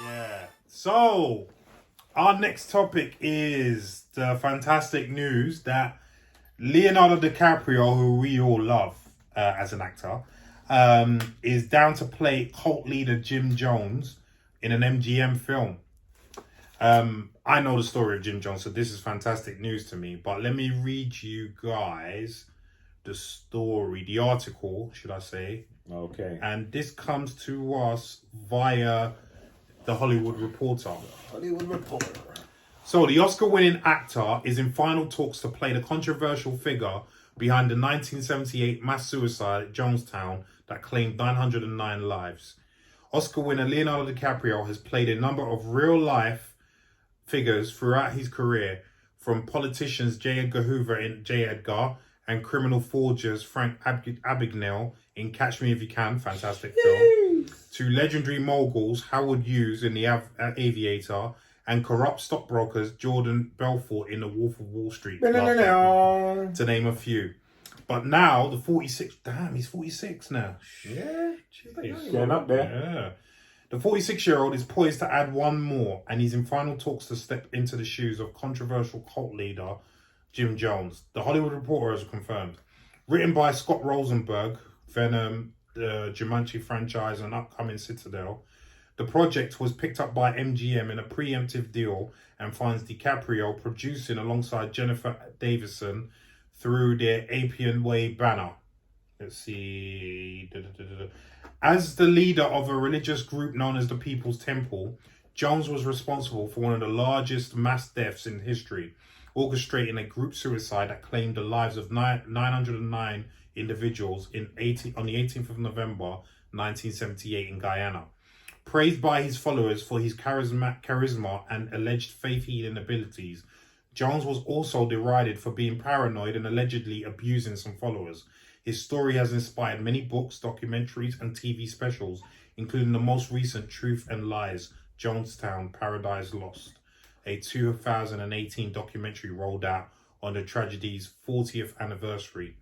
Yeah. So, our next topic is the fantastic news that Leonardo Dicaprio, who we all love as an actor, is down to play cult leader Jim Jones in an MGM film. I know the story of Jim Jones, so this is fantastic news to me. But let me read you guys the story, the article, should I say. Okay. And this comes to us via The Hollywood Reporter. Hollywood Reporter. So, the Oscar-winning actor is in final talks to play the controversial figure behind the 1978 mass suicide at Jonestown that claimed 909 lives. Oscar winner Leonardo DiCaprio has played a number of real-life figures throughout his career, from politicians J. Edgar Hoover in J. Edgar and criminal forgers Frank Abagnale in Catch Me If You Can, fantastic film, to legendary moguls Howard Hughes in The Aviator and corrupt stockbrokers Jordan Belfort in The Wolf of Wall Street, to name a few. But now, the 46... Damn, he's 46 now. Yeah. Jeez. Getting up there. Yeah. The 46-year-old is poised to add one more, and he's in final talks to step into the shoes of controversial cult leader Jim Jones. The Hollywood Reporter has confirmed. Written by Scott Rosenberg, Venom, the Jumanji franchise, and upcoming Citadel, the project was picked up by MGM in a preemptive deal and finds DiCaprio producing alongside Jennifer Davison through their Appian Way banner. Let's see. As the leader of a religious group known as the People's Temple, Jones was responsible for one of the largest mass deaths in history, orchestrating a group suicide that claimed the lives of 909 individuals on the 18th of November 1978 in Guyana. Praised by his followers for his charisma and alleged faith-healing abilities, Jones was also derided for being paranoid and allegedly abusing some followers. His story has inspired many books, documentaries, and TV specials, including the most recent Truth and Lies, Jonestown Paradise Lost, a 2018 documentary rolled out on the tragedy's 40th anniversary.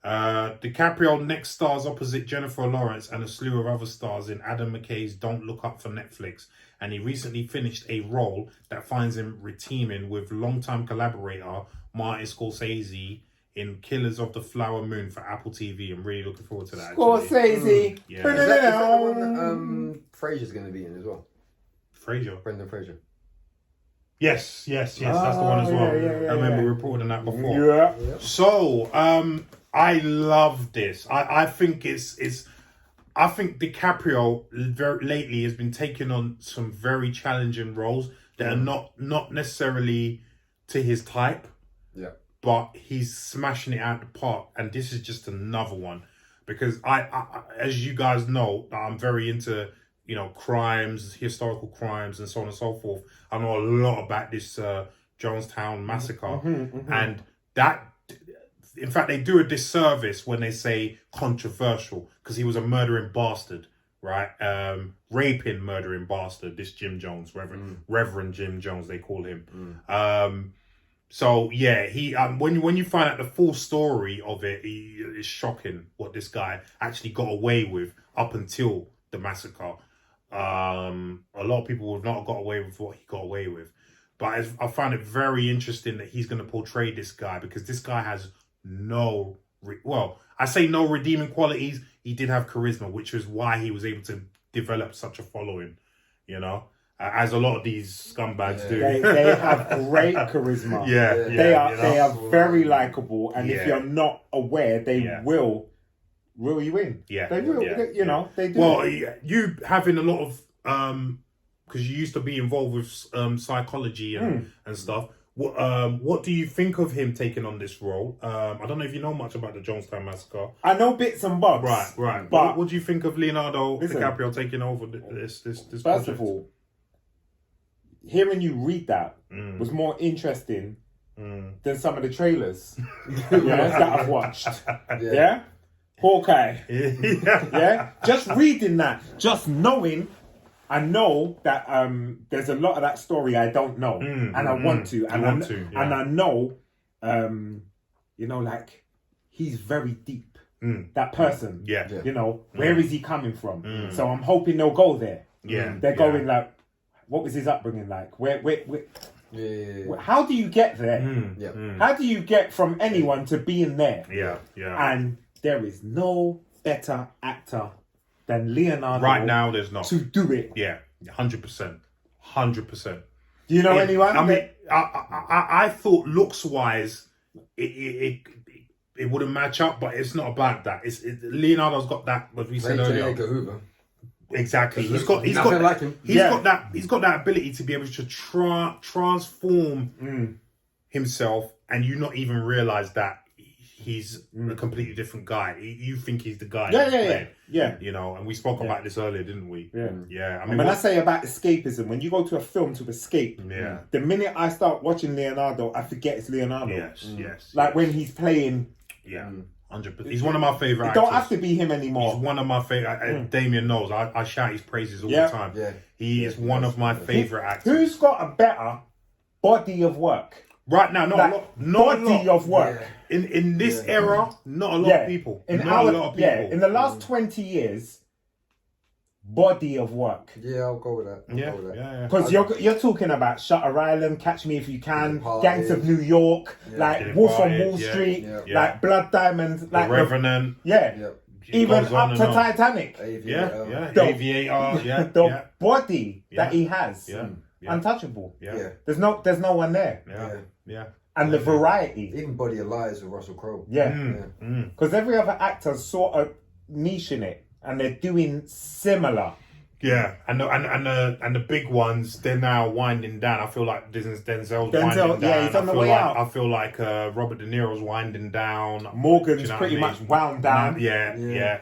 DiCaprio next stars opposite Jennifer Lawrence and a slew of other stars in Adam McKay's Don't Look Up for Netflix, and he recently finished a role that finds him reteaming with longtime collaborator Martin Scorsese in Killers of the Flower Moon for Apple TV. I'm really looking forward to that. Scorsese. Yeah. Is that the one that Fraser's going to be in as well? Brendan Fraser. Yes, that's the one as well. I remember reporting that before. Yeah. So, I love this. I think I think DiCaprio lately has been taking on some very challenging roles that are not necessarily to his type. Yeah. But he's smashing it out the park, and this is just another one because I as you guys know, I'm very into crimes, historical crimes, and so on and so forth. I know a lot about this Jonestown massacre, and that. In fact, they do a disservice when they say controversial, because he was a murdering bastard, right? Raping, murdering bastard, this Jim Jones, Reverend Jim Jones, they call him. So, yeah, he when you find out the full story of it, it's shocking what this guy actually got away with up until the massacre. A lot of people would not have got away with what he got away with. But I found it very interesting that he's going to portray this guy, because this guy has no redeeming qualities. He did have charisma, which is why he was able to develop such a following, as a lot of these scumbags do. They have great charisma. They are very likable, and if you're not aware, they will reel you in. They will. They do. Well, you having a lot of because you used to be involved with psychology and stuff. What do you think of him taking on this role? I don't know if you know much about the Jonestown massacre. I know bits and bobs. Right. But what do you think of Leonardo DiCaprio taking over this First project? of all, hearing you read that was more interesting than some of the trailers that I've watched. Yeah? Hawkeye. Yeah? Just reading that, just knowing, I know that there's a lot of that story I don't know, and I want to, and I know, he's very deep. That person. Yeah. You know, where is he coming from? So I'm hoping they'll go there. Yeah. They're going like, what was his upbringing like? Where how do you get there? How do you get from anyone to being there? And there is no better actor than Leonardo right now. There's not to do it. 100%. Do you know anyone? I mean, I thought looks wise, it wouldn't match up, but it's not about that. Leonardo's got that, what we said earlier. Hoover. Exactly. He's got that ability to be able to transform himself, and you not even realize that he's a completely different guy. You think he's the guy. Yeah. You know, and we spoke about this earlier, didn't we? Yeah. I mean, when I say about escapism, when you go to a film to escape, the minute I start watching Leonardo, I forget it's Leonardo. Yes. Like when he's playing. 100%. He's one of my favorite actors. It don't have to be him anymore. He's one of my favorite. Damien knows. I shout his praises all the time. He is one of my favorite actors. Who's got a better body of work? Right now, not a lot of work. In this era, not a lot of people. In the last 20 years, body of work. Yeah, I'll go with that. Because you're talking about Shutter Island, Catch Me If You Can, Gangs of New York, like Wolf on Wall Street, like Blood Diamonds, like The Revenant. Even up to Titanic. Aviator. The body that he has, untouchable. There's no one there. And the variety. Even Body of Lies with Russell Crowe. Because every other actor's sort of niche in it, and they're doing similar. And the big ones, they're now winding down. I feel like Denzel's winding down. Yeah, he's on the way out. I feel like Robert De Niro's winding down. Morgan's pretty much wound down.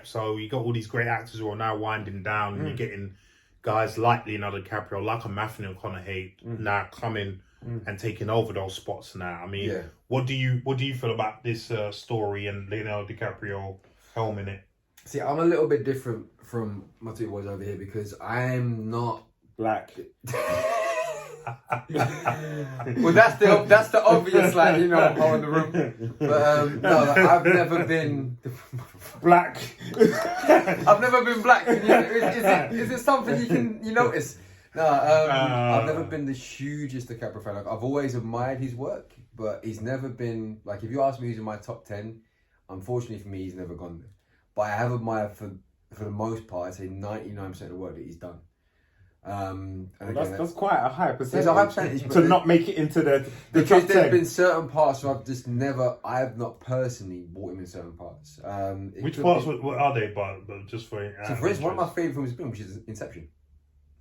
So you got all these great actors who are now winding down, and you're getting guys like Leonardo DiCaprio, like a Matthew McConaughey now coming and taking over those spots now. I mean, what do you feel about this story and Leonardo DiCaprio helming it? See, I'm a little bit different from my two boys over here because I'm not black. Well, that's the obvious, like, you know, hole in the room. But no, like, I've never been black. I've never been black. Is it something you notice? No, I've never been the hugest DiCaprio fan. Like, I've always admired his work, but he's never been like. If you ask me who's in my top 10, unfortunately for me, he's never gone there. But I have admired for the most part. I'd say 99% of the work that he's done. And again, that's quite a high percentage. It's a high percentage to not make it into the because there's been certain parts where I've not personally bought him in certain parts. Which parts? What are they? But just for so for instance, one of my favourite films has been, which is Inception.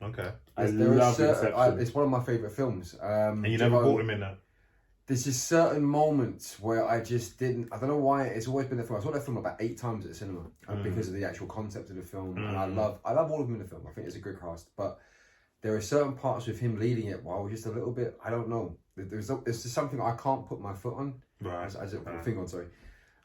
Okay, I love Inception. It's one of my favourite films. And you never bought him in that. There's just certain moments where I just didn't. I don't know why. It's always been the film. I saw that film about 8 times at the cinema because of the actual concept of the film, and I love all of them in the film. I think it's a good cast, but there are certain parts with him leading it where I was just a little bit. I don't know. There's just something I can't put my foot on. As finger on, sorry.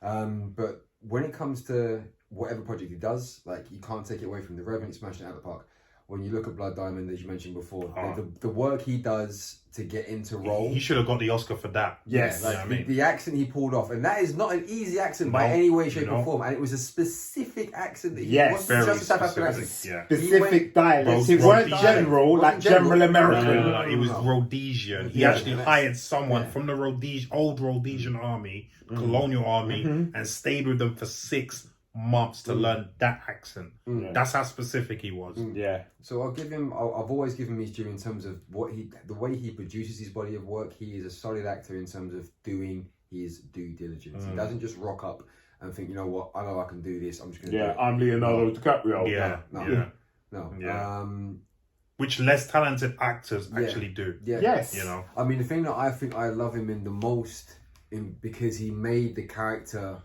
But when it comes to whatever project he does, like, you can't take it away from The Revenant, smashing it out of the park. When you look at Blood Diamond, as you mentioned before, the work he does to get into role. He should have got the Oscar for that. Yes. You know what I mean? The accent he pulled off. And that is not an easy accent by any way, shape or form. And it was a specific accent that he wasn't just a South African accent. Specific dialect. It weren't general, like general American. No. It was Rhodesian. He actually hired someone from the old Rhodesian army, colonial army, and stayed with them for 6 months to learn that accent. That's how specific he was. So I'll give him. I've always given him his due in terms of the way he produces his body of work. He is a solid actor in terms of doing his due diligence. He doesn't just rock up and think, you know what, I know I can do this. I'm just going to do it. I'm Leonardo DiCaprio. No. Which less talented actors actually do. Yes. You know. I mean, the thing that I think I love him in the most, because he made the character.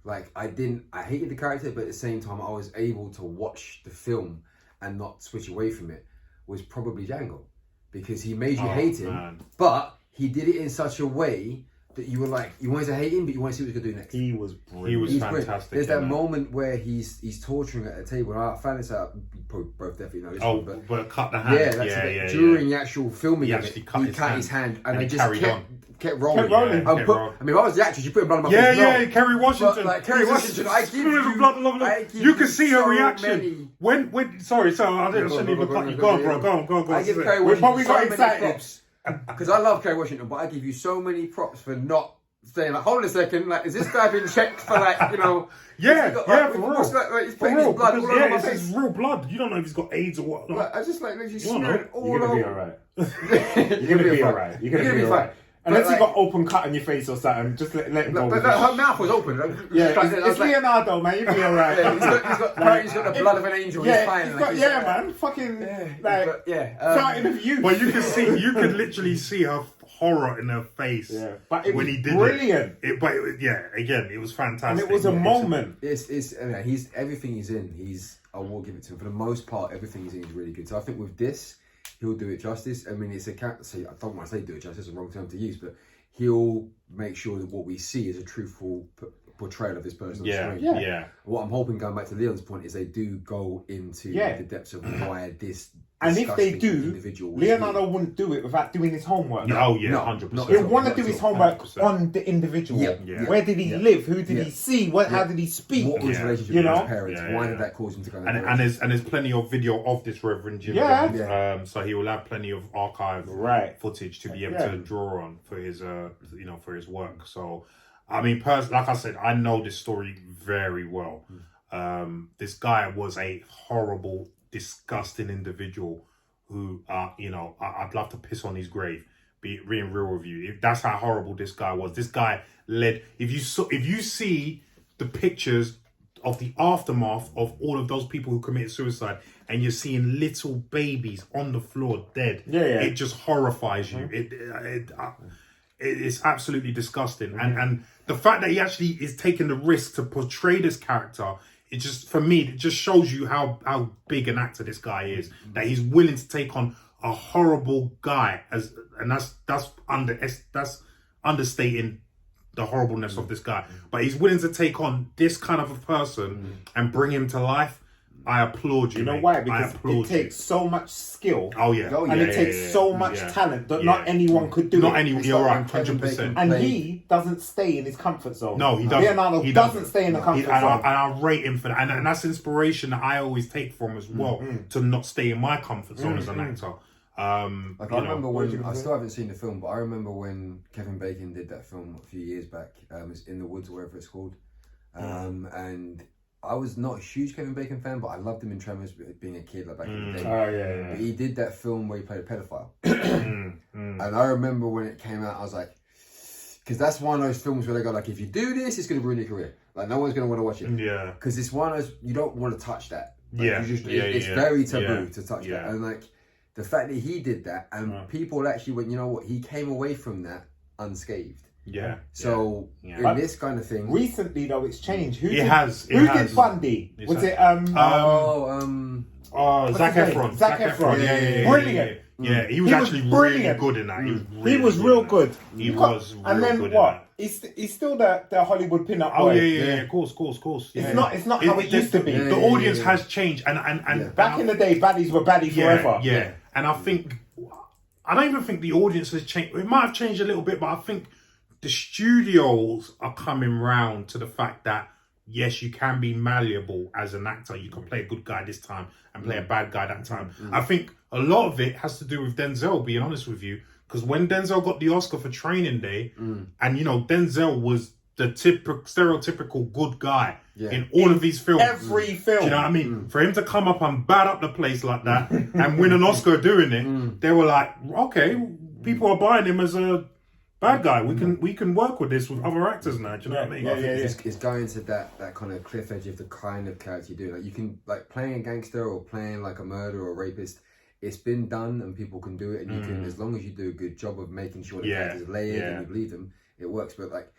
Like, I hated the character, but at the same time, I was able to watch the film and not switch away from it, was probably Django. Because he made you hate him, but he did it in such a way that you were like, you wanted to hate him, but you wanted to see what he was going to do next. He was brilliant. He was He's fantastic. brilliant. There's that moment where he's torturing at a table. And I found this out. Probably both definitely know this one, but cut the hand. Yeah, during the actual filming, he of actually it, cut his hand, and he they just kept rolling. rolling. I mean, if I was the actress, you put him blood on my face. Yeah, Kerry Washington. But, like Kerry Washington, I give you can see her reaction many. when. Sorry, I shouldn't even cut you. Go on, bro. Go on. I give Kerry We probably Washington got so many excited. props because I love Kerry Washington, but I give you so many props for not saying like, hold on a second, like, is this guy been checked for like, you know? Yeah, got, for real. Like, he's For putting real, his blood because, all over my it's face. real blood. You don't know if he's got AIDS or what. Like, I just like you You smear it all You're gonna be over. alright. You're You're gonna be alright. You're gonna be alright. Unless you got open cut on your face or something, just let it go. But her mouth was open. Yeah, it's Leonardo, man. You'll be alright. Yeah, he's got the blood of an angel. Yeah, he's fine. he's got, man. Fucking starting of youth. But you could literally see her horror in her face. Yeah, but it when was he did brilliant. Again, it was fantastic. And it was a moment. It's he's everything he's in. I will give it to him for the most part. Everything he's in is really good. So I think with this, he'll do it justice. I mean, it's a character. So I don't want to say do it justice. It's the wrong term to use, but he'll make sure that what we see is a truthful portrayal of this person on screen. Yeah. What I'm hoping, going back to Leon's point, is they do go into the depths of why this. And if they do, individual Leonardo wouldn't do it without doing his homework. Oh yeah, 100%. He'll want to do his homework 100%. on the individual. Yeah. Where did he live? Who did he see? How did he speak? What was his relationship with his parents? Why did that cause him to go? And there's plenty of video of this Reverend Jim Jones. So he will have plenty of archive footage to be able to draw on for his for his work. So I mean, like I said, I know this story very well. This guy was a horrible, disgusting individual who, I'd love to piss on his grave. Being real with you, that's how horrible this guy was. This guy led. If you see the pictures of the aftermath of all of those people who committed suicide, and you're seeing little babies on the floor dead, it just horrifies you. It's absolutely disgusting, and the fact that he actually is taking the risk to portray this character. It just shows you how big an actor this guy is. That he's willing to take on a horrible guy and that's understating the horribleness of this guy. But he's willing to take on this kind of a person and bring him to life. I applaud you. You know mate. why? Because it takes so much skill. Oh yeah. And it takes so much talent that not anyone could do not it. anyone. You're right, 100%. And he doesn't stay in his comfort zone. No, he doesn't. Leonardo doesn't stay in the comfort zone. And I rate him for that. And that's inspiration that I always take from as well, to not stay in my comfort zone as an actor. I remember when I still haven't seen the film, but I remember when Kevin Bacon did that film a few years back. It's In the Woods, or whatever it's called, and I was not a huge Kevin Bacon fan, but I loved him in Tremors, being a kid, like back in the day. Oh yeah. But he did that film where he played a pedophile, and I remember when it came out, I was like, because that's one of those films where they go like, if you do this, it's going to ruin your career. Like no one's going to want to watch it. Yeah. Because it's one of those you don't want to touch that. Like, it's yeah. very taboo to touch Yeah. that, and like. The fact that he did that and people actually went, you know what, he came away from that unscathed. Yeah. So in this kind of thing, recently though it's changed. Who did Bundy? Was it Zac Efron. Zac Efron. Yeah. Brilliant. Yeah, he was actually really good in that. He was real good. He was real and then good what? He's still the Hollywood pin-up boy. Oh yeah. Of course. Yeah. It's not how it used to be. The audience has changed, and back in the day, baddies were baddies forever. Yeah. And I don't even think the audience has changed. It might have changed a little bit, but I think the studios are coming round to the fact that yes, you can be malleable as an actor. You can play a good guy this time and play a bad guy that time. I think a lot of it has to do with Denzel, being honest with you. Because when Denzel got the Oscar for Training Day, and Denzel was the stereotypical good guy in all of these films. Every film. Do you know what I mean? For him to come up and bat up the place like that and win an Oscar doing it, they were like, okay, people are buying him as a bad guy. We can work with this with other actors now. Do you know what I mean? It's going to that kind of cliff edge of the kind of character you do. Like you can playing a gangster or playing like a murderer or a rapist. It's been done and people can do it, and you can, as long as you do a good job of making sure the characters are layered and you believe them, it works. But like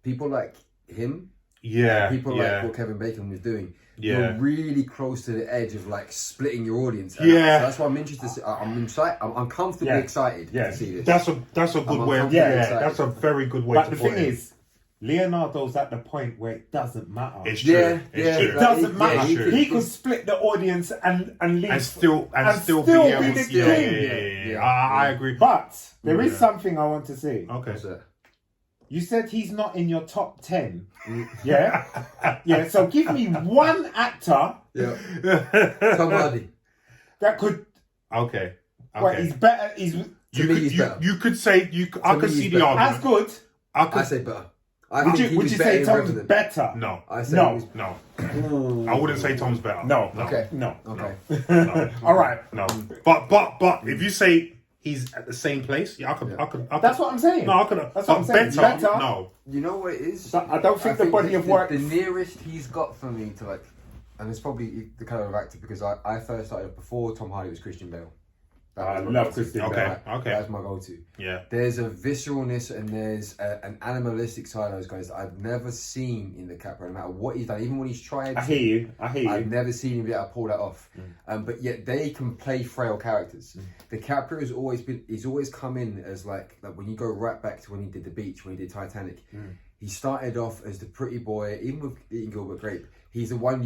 people like him, Yeah. People yeah. like what Kevin Bacon was doing. Yeah. You're really close to the edge of like splitting your audience. Yeah. So that's why I'm interested. I'm comfortably excited to see this. That's a good way. I'm That's a very good way. But to the put thing it. is, Leonardo's at the point where it doesn't matter. It's true. Yeah, It's yeah, true. It doesn't matter. It's true. He could split the audience and leave. and still be still able be to. the Yeah, king. yeah. I agree. But there is Yeah. something I want to say. Okay. What's that? You said he's not in your top 10. Yeah? Yeah, so give me one actor Yeah. Tom Hardy. that could. Okay. Well, he's better. He's To me, he's better. You could say I me, could he's see the better. as argument. good. I could. I say better. I Would think he you was say better Tom's in Revenant. better? No. I say No. he was- No. I wouldn't say Tom's better. No. Okay. No. Okay. No. All right. No. But if you say he's at the same place, yeah, I could. That's what I'm saying. No, I could. That's what I'm saying. Better. Better. No. You know what it is? I don't think the body of work. The nearest he's got for me to like, and it's probably the kind of actor because I first started before Tom Hardy was Christian Bale. I was my love go-to. Christian Okay. Bale. Okay. That's my go-to. Yeah. There's a visceralness and there's an animalistic side of those guys that I've never seen in DiCaprio, no matter what he's done, even when he's tried. I hear you. I've never seen him be able to pull that off. But yet they can play frail characters. DiCaprio has he's always come in as like when you go right back to when he did The Beach, when he did Titanic. He started off as the pretty boy, even with Eating Gilbert Grape. He's the one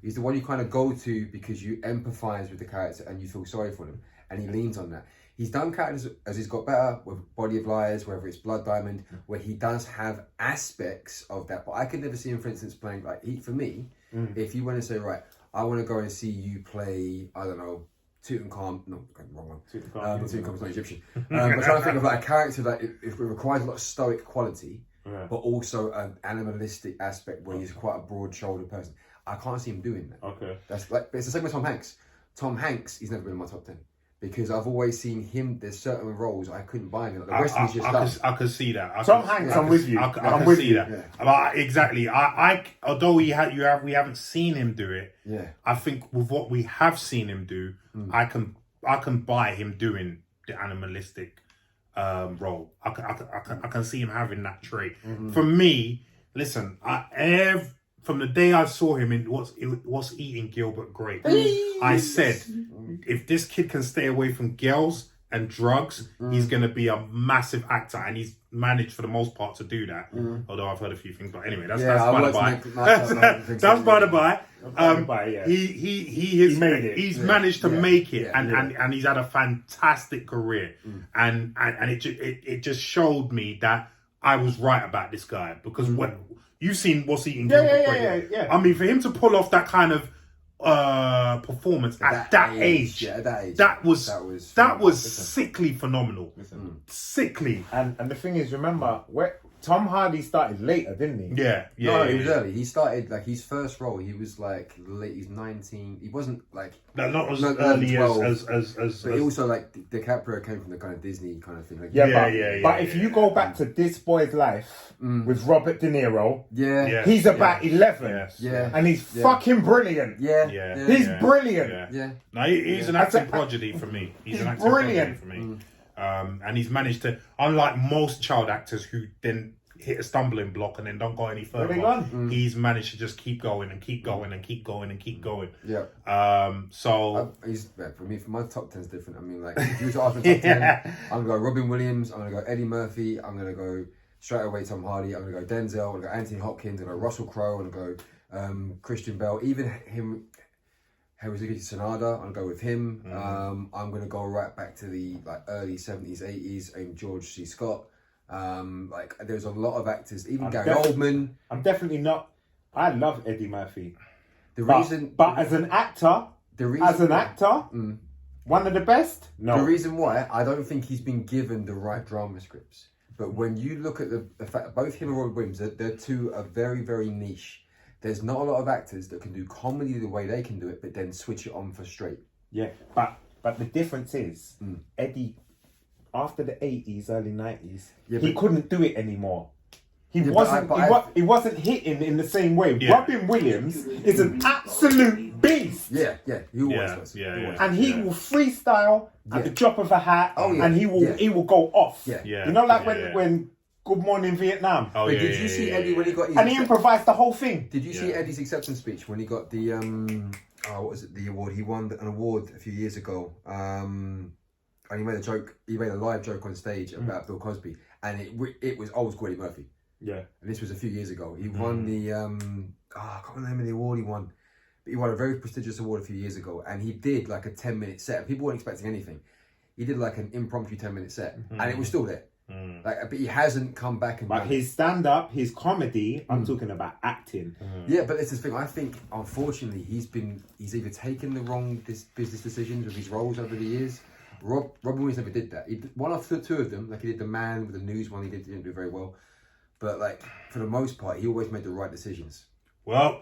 he's the one you kind of go to because you empathize with the character and you feel sorry for them. And he leans on that. He's done characters as he's got better with Body of Liars, whether it's Blood Diamond, where he does have aspects of that. But I could never see him, for instance, playing like for me. If you went and say, right, I want to go and see you play, I don't know, Tutankhamun. No, wrong one. Tutankhamun's not Egyptian. I'm trying to think of like a character that it requires a lot of stoic quality, but also an animalistic aspect where he's quite a broad-shouldered person. I can't see him doing that. Okay. That's like it's the same with Tom Hanks. Tom Hanks, he's never been in my top 10 because I've always seen him. There's certain roles I couldn't buy him. Like, the rest of his just I could see that. Tom Hanks, I'm with you. I I'm could with see you. that. Yeah. But exactly. Although we haven't seen him do it. Yeah. I think with what we have seen him do, I can buy him doing the animalistic role. I can see him having that trait. For me, listen, from the day I saw him in what's Eating Gilbert Grape, I said, if this kid can stay away from girls and drugs, he's going to be a massive actor, and he's managed for the most part to do that. Although I've heard a few things, but anyway, that's by the by. That's by the by. He made it. He's managed to make it, and he's had a fantastic career, and it just showed me that I was right about this guy because when you've seen what's Eating Gilbert Grape, I mean, for him to pull off that kind of performance at that age, that was sickly phenomenal. Sickly. And the thing is, remember, Tom Hardy started later, didn't he? Yeah. No, he was early. He started like his first role. He was like late. He's 19. He wasn't like not as early as. But he also like DiCaprio came from the kind of Disney kind of thing. Like, But if you go back to This Boy's Life with Robert De Niro, he's about 11, and he's fucking brilliant. He's brilliant. No, he's an acting prodigy for me. He's an acting brilliant for me. And he's managed to, unlike most child actors who then hit a stumbling block and then don't go any further, he's managed to just keep going and keep going and keep going and keep going. So he's for me. For my top 10 is different. I mean, like if you were to ask me top 10, I'm gonna go Robin Williams. I'm gonna go Eddie Murphy. I'm gonna go straight away Tom Hardy. I'm gonna go Denzel. I'm gonna go Anthony Hopkins. I'm gonna go Russell Crowe. I'm gonna go Christian Bale. Even him. Haruki Sanada, I'm gonna go with him. I'm gonna go right back to the like early 70s, 80s, and George C. Scott. Like there's a lot of actors, even Gary Oldman. I'm definitely not. I love Eddie Murphy. But as an actor, one of the best. No. The reason why I don't think he's been given the right drama scripts. But when you look at the fact that both him and Robert Williams, they're two are very, very niche. There's not a lot of actors that can do comedy the way they can do it, but then switch it on for straight. Yeah, but the difference is Eddie, after the 80s, early 90s, he couldn't do it anymore. He wasn't hitting in the same way. Robin Williams is an absolute beast. Yeah, he always was. And he will freestyle at the drop of a hat, and he will go off. Yeah. You know, like when Good Morning Vietnam. Oh, But yeah, did you see Eddie when he got his... And he improvised the whole thing. Did you see Eddie's acceptance speech when he got the what was it, the award? He won an award a few years ago. And he made a joke. He made a live joke on stage about Bill Cosby, and it was old school Eddie Murphy. Yeah. And this was a few years ago. He won the I can't remember the name of the award he won, but he won a very prestigious award a few years ago, and he did like a 10-minute set. People weren't expecting anything. He did like an impromptu 10-minute set, and it was still there. Like, but he hasn't come back and. But his stand-up, his comedy, I'm talking about acting. Yeah, but this is the thing. I think, unfortunately, he's either taken the wrong business decisions with his roles over the years. Robin Williams never did that. He did one of the two of them, like he did the Man with the News one. He didn't do very well, but like for the most part, he always made the right decisions. Well,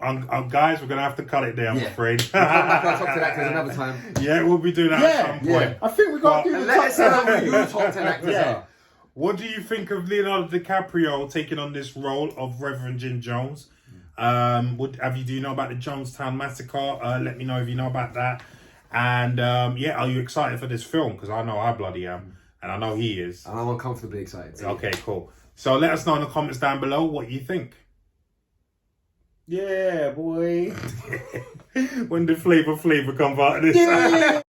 guys, we're gonna have to cut it there, I'm afraid. We'll come back and talk to actors another time. Yeah, we'll be doing that at some point. I think we got to do the Let top us know who 10. your top 10 actors are. What do you think of Leonardo Dicaprio taking on this role of Reverend Jim Jones? Do you know about the Jonestown Massacre? Let me know if you know about that. And are you excited for this film? Because I know I bloody am, and I know he is. And I'm uncomfortably excited. Okay, cool. So let us know in the comments down below what you think. Yeah, boy. When the flavor comes out of this.